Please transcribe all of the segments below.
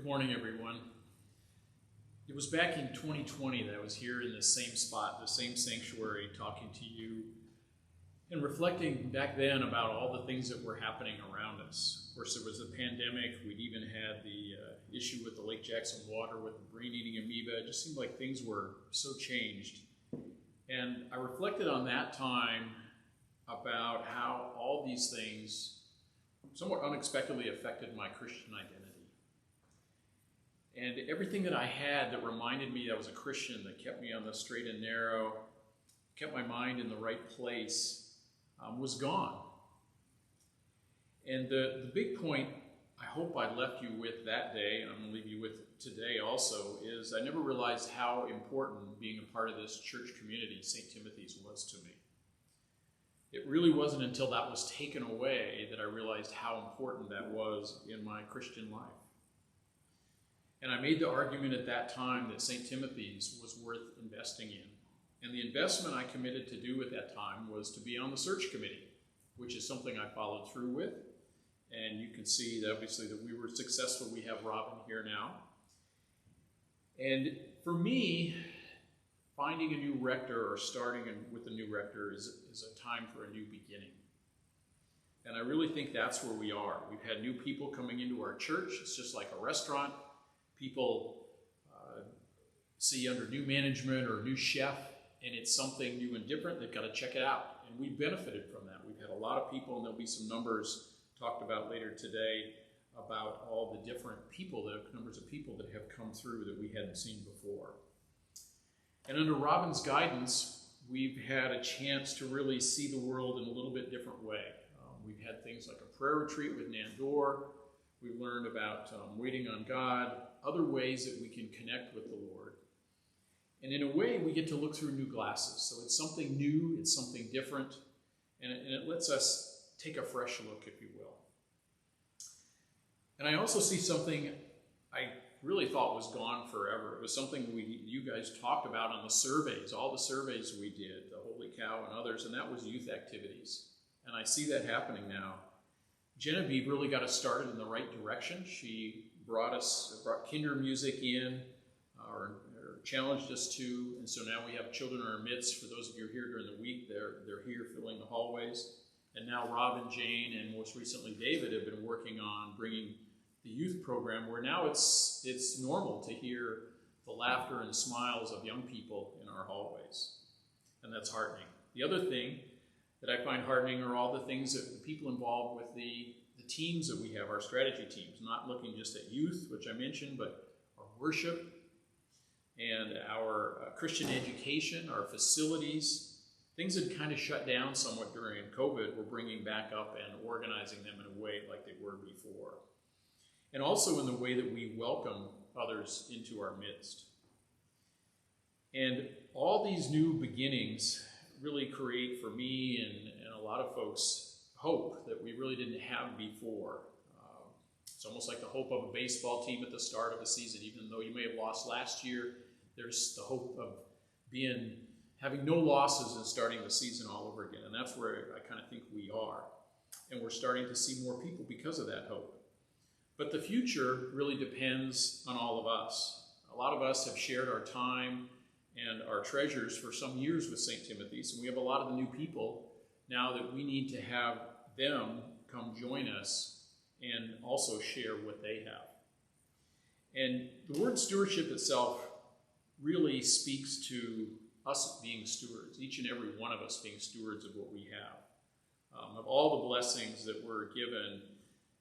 Good morning, everyone. It was back in 2020 that I was here in the same spot, the same sanctuary, talking to you and reflecting back then about all the things that were happening around us. Of course, there was the pandemic. We'd even had the issue with the Lake Jackson water with the brain-eating amoeba. It just seemed like things were so changed. And I reflected on that time about how all these things somewhat unexpectedly affected my Christian identity. And everything that I had that reminded me that I was a Christian, that kept me on the straight and narrow, kept my mind in the right place, was gone. And the big point I hope I left you with that day, and I'm going to leave you with today also, is I never realized how important being a part of this church community, St. Timothy's, was to me. It really wasn't until that was taken away that I realized how important that was in my Christian life. And I made the argument at that time that St. Timothy's was worth investing in. And the investment I committed to do at that time was to be on the search committee, which is something I followed through with. And you can see that obviously that we were successful. We have Robin here now. And for me, finding a new rector or starting with a new rector is a time for a new beginning. And I really think that's where we are. We've had new people coming into our church. It's just like a restaurant. People see under new management or new chef, and it's something new and different. They've got to check it out. And we've benefited from that. We've had a lot of people, and there'll be some numbers talked about later today about all the different people, the numbers of people that have come through that we hadn't seen before. And under Robin's guidance, we've had a chance to really see the world in a little bit different way. We've had things like a prayer retreat with Nandor. We've learned about waiting on God, other ways that we can connect with the Lord. And in a way, we get to look through new glasses. So it's something new, it's something different, and it lets us take a fresh look, if you will. And I also see something I really thought was gone forever. It was something you guys talked about on the surveys, all the surveys we did, the Holy Cow and others, and that was youth activities. And I see that happening now. Genevieve really got us started in the right direction. She brought kinder music in, or challenged us to, and so now we have children in our midst. For those of you who are here during the week, they're here filling the hallways. And now Rob and Jane, and most recently David, have been working on bringing the youth program, where now it's normal to hear the laughter and smiles of young people in our hallways. And that's heartening. The other thing that I find heartening are all the things that the people involved with the teams that we have, our strategy teams, not looking just at youth, which I mentioned, but our worship and our Christian education, our facilities, things that kind of shut down somewhat during COVID, we're bringing back up and organizing them in a way like they were before. And also in the way that we welcome others into our midst. And all these new beginnings really create for me and a lot of folks hope that we really didn't have before. It's almost like the hope of a baseball team at the start of a season. Even though you may have lost last year, there's the hope of having no losses and starting the season all over again. And that's where I kind of think we are. And we're starting to see more people because of that hope. But the future really depends on all of us. A lot of us have shared our time and our treasures for some years with St. Timothy's, and we have a lot of the new people now that we need to have them come join us and also share what they have. And the word stewardship itself really speaks to us being stewards, each and every one of us being stewards of what we have, of all the blessings that we're given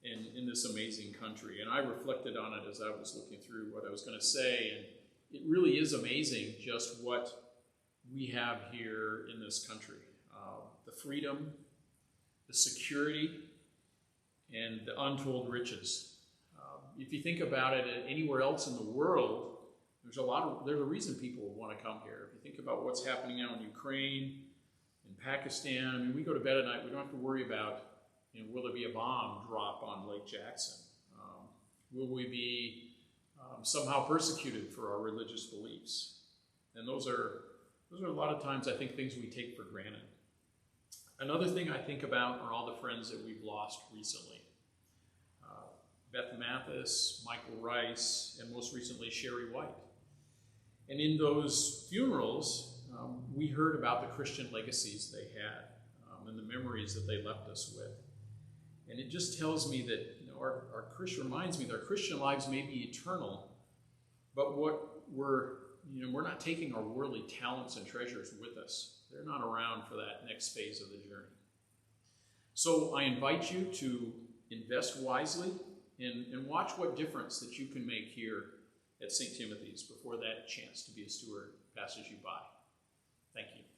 in this amazing country. And I reflected on it as I was looking through what I was going to say, and it really is amazing just what we have here in this country. The freedom, the security, and the untold riches. If you think about it, anywhere else in the world, there's a reason people want to come here. If you think about what's happening now in Ukraine, in Pakistan, I mean, we go to bed at night, we don't have to worry about, will there be a bomb drop on Lake Jackson? Will we be somehow persecuted for our religious beliefs? And those are a lot of times, I think, things we take for granted. Another thing I think about are all the friends that we've lost recently. Beth Mathis, Michael Rice, and most recently Sherry White. And in those funerals, we heard about the Christian legacies they had and the memories that they left us with. And it just tells me that our Christian reminds me that our Christian lives may be eternal, but we're not taking our worldly talents and treasures with us. They're not around for that next phase of the journey. So I invite you to invest wisely and watch what difference that you can make here at St. Timothy's before that chance to be a steward passes you by. Thank you.